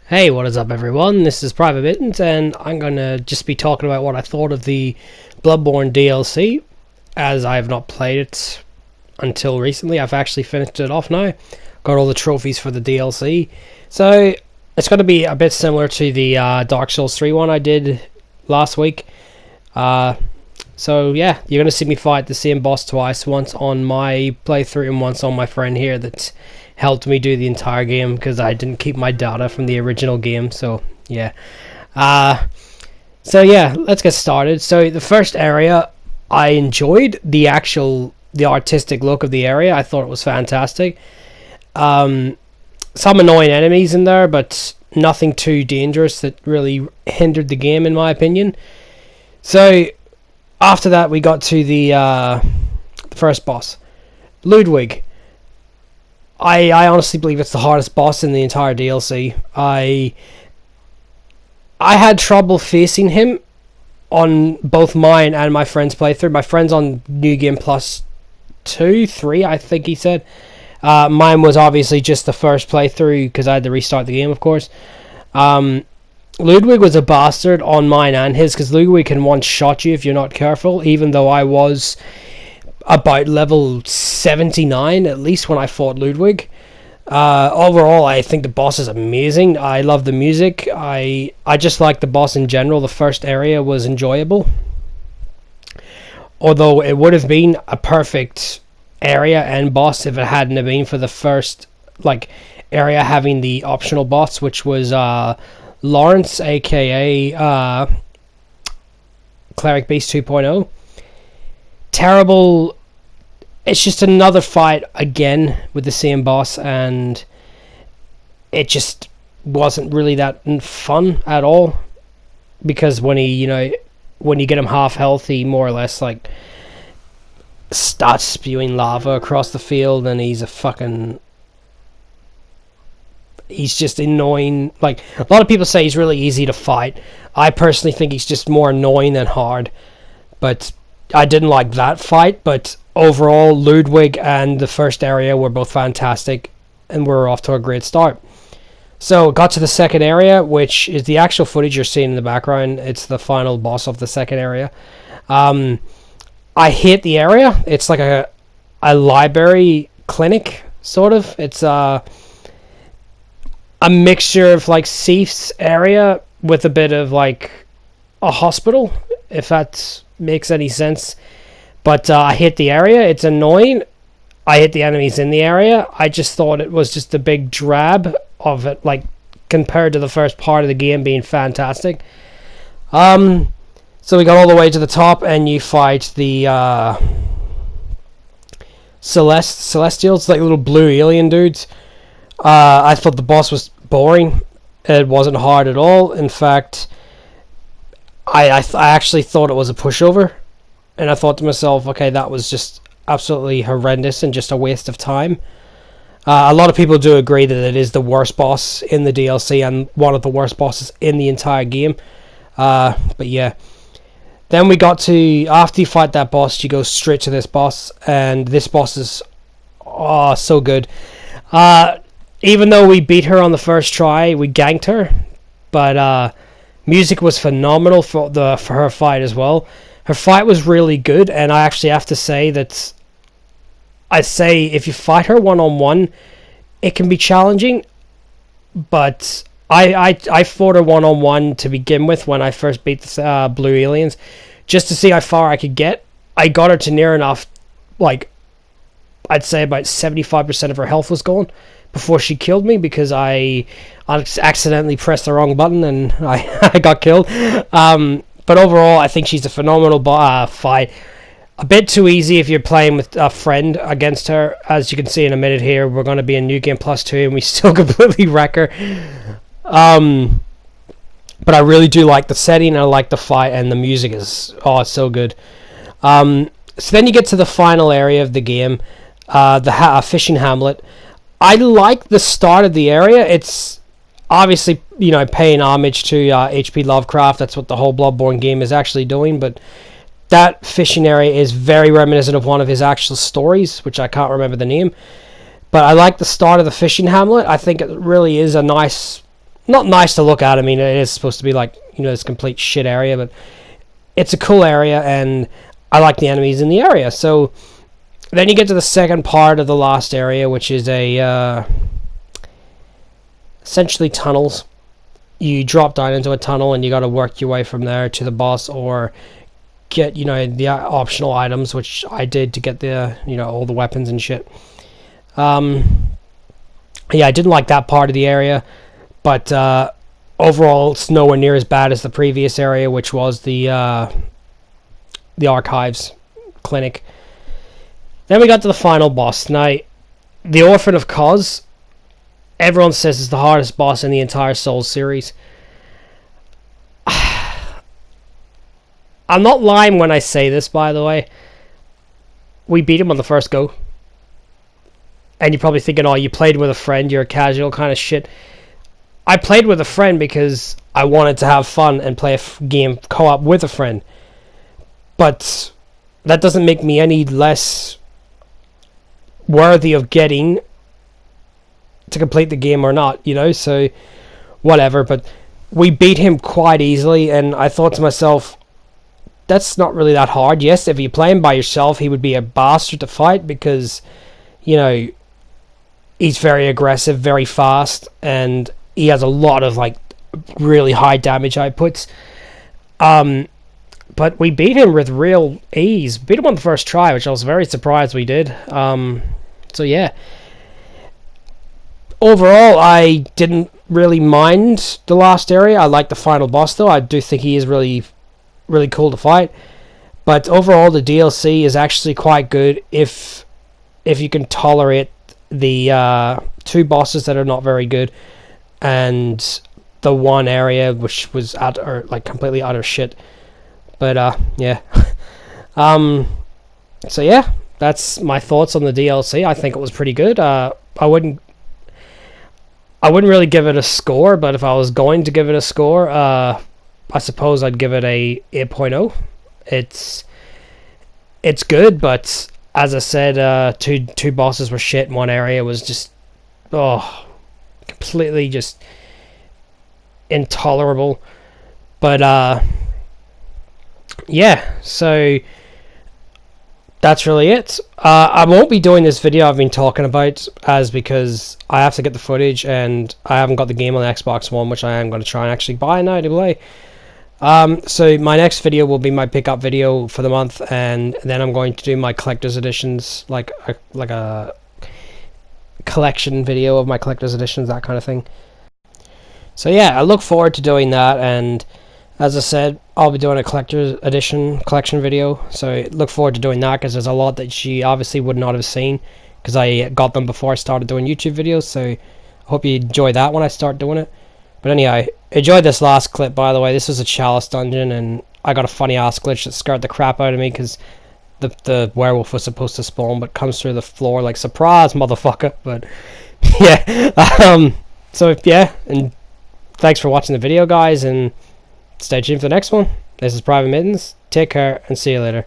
Hey, what is up everyone? This is PvT-Mitten's and I'm going to just be talking about what I thought of the Bloodbourne DLC, as I have not played it until recently. I've actually finished it off now, got all the trophies for the DLC, so it's going to be a bit similar to the Dark Souls 3 one I did last week. So yeah, you're going to see me fight the same boss twice, once on my playthrough and once on my friend here that helped me do the entire game, because I didn't keep my data from the original game. So yeah, let's get started. So the first area, I enjoyed the artistic look of the area. I thought it was fantastic. Some annoying enemies in there, but nothing too dangerous that really hindered the game, in my opinion. So after that, we got to the first boss, Ludwig. I honestly believe it's the hardest boss in the entire DLC. I had trouble facing him on both mine and my friend's playthrough. My friend's on New Game Plus 2, 3, I think he said. Mine was obviously just the first playthrough, because I had to restart the game, of course. Ludwig was a bastard on mine and his, because Ludwig can one-shot you if you're not careful, even though I was about level 79 at least when I fought Ludwig. Overall, I think the boss is amazing. I love the music. I just like the boss in general. The first area was enjoyable, although it would have been a perfect area and boss if it hadn't have been for the first area having the optional boss, which was Lawrence, aka Cleric Beast 2.0. Terrible. It's just another fight again with the same boss, and it just wasn't really that fun at all, because when you get him half health, he more or less starts spewing lava across the field, and he's just annoying. A lot of people say he's really easy to fight. I personally think he's just more annoying than hard, but I didn't like that fight. But overall, Ludwig and the first area were both fantastic, and we're off to a great start. So got to the second area, which is the actual footage you're seeing in the background. It's the final boss of the second area. I hate the area. It's like a library clinic, sort of. It's a mixture of Seif's area with a bit of a hospital, if that makes any sense. But I hate the area. It's annoying. I hate the enemies in the area. I just thought it was just a big drab of it, compared to the first part of the game being fantastic. So we got all the way to the top, and you fight the Celestials, little blue alien dudes. I thought the boss was boring. It wasn't hard at all. In fact, I actually thought it was a pushover, and I thought to myself, okay, that was just absolutely horrendous and just a waste of time. A lot of people do agree that it is the worst boss in the DLC and one of the worst bosses in the entire game. But yeah. Then we got to, after you fight that boss, you go straight to this boss, and this boss is so good. Even though we beat her on the first try, we ganked her, but music was phenomenal for her fight as well. Her fight was really good, and I actually have to say that if you fight her one-on-one, it can be challenging, but I fought her one-on-one to begin with when I first beat the blue aliens, just to see how far I could get. I got her to near enough, I'd say about 75% of her health was gone before she killed me, because I accidentally pressed the wrong button and I got killed. But overall, I think she's a phenomenal fight. A bit too easy if you're playing with a friend against her. As you can see in a minute here, we're going to be in New Game Plus 2, and we still completely wreck her. But I really do like the setting, I like the fight, and the music is it's so good. So then you get to the final area of the game, the fishing hamlet. I like the start of the area. It's obviously, paying homage to H.P. Lovecraft. That's what the whole Bloodbourne game is actually doing, but that fishing area is very reminiscent of one of his actual stories, which I can't remember the name. But I like the start of the fishing hamlet. I think it really is a nice not nice to look at. I mean, it is supposed to be like, you know, this complete shit area, but it's a cool area, and I like the enemies in the area. So then you get to the second part of the last area, which is a essentially tunnels. You drop down into a tunnel, and you got to work your way from there to the boss, or get, you know, the optional items, which I did to get the, you know, all the weapons and shit. Yeah, I didn't like that part of the area, but overall, it's nowhere near as bad as the previous area, which was the archives clinic. Then we got to the final boss. Now, the Orphan of Kos, everyone says is the hardest boss in the entire Souls series. I'm not lying when I say this, by the way. We beat him on the first go. And you're probably thinking, oh, you played with a friend, you're a casual kind of shit. I played with a friend because I wanted to have fun and play a game co-op with a friend. But that doesn't make me any less worthy of getting to complete the game or not, you know? So, whatever. But we beat him quite easily, and I thought to myself, that's not really that hard. Yes, if you play him by yourself, he would be a bastard to fight because, you know, he's very aggressive, very fast, and he has a lot of, like, really high damage outputs. But we beat him with real ease. Beat him on the first try, which I was very surprised we did. So, yeah. Overall, I didn't really mind the last area. I like the final boss, though. I do think he is really, really cool to fight. But overall, the DLC is actually quite good if you can tolerate the two bosses that are not very good, and the one area which was completely utter shit. But yeah. So yeah, that's my thoughts on the DLC. I think it was pretty good. I wouldn't really give it a score, but if I was going to give it a score, I suppose I'd give it a 8.0. It's good, but as I said, two bosses were shit, and one area was just completely just intolerable. But yeah, so that's really it. I won't be doing this video I've been talking about, because I have to get the footage, and I haven't got the game on the Xbox One, which I am going to try and actually buy now to play. So my next video will be my pickup video for the month, and then I'm going to do my collector's editions, like a collection video of my collector's editions, that kind of thing. So yeah, I look forward to doing that, and as I said, I'll be doing a collector's edition collection video, so look forward to doing that, because there's a lot that she obviously would not have seen, because I got them before I started doing YouTube videos, so I hope you enjoy that when I start doing it. But anyway, enjoyed this last clip, by the way. This was a chalice dungeon, and I got a funny ass glitch that scared the crap out of me, because the werewolf was supposed to spawn, but comes through the floor like, surprise, motherfucker. But yeah, so yeah, and thanks for watching the video, guys, and stay tuned for the next one. This is PvT-Mitten's. Take care, and see you later.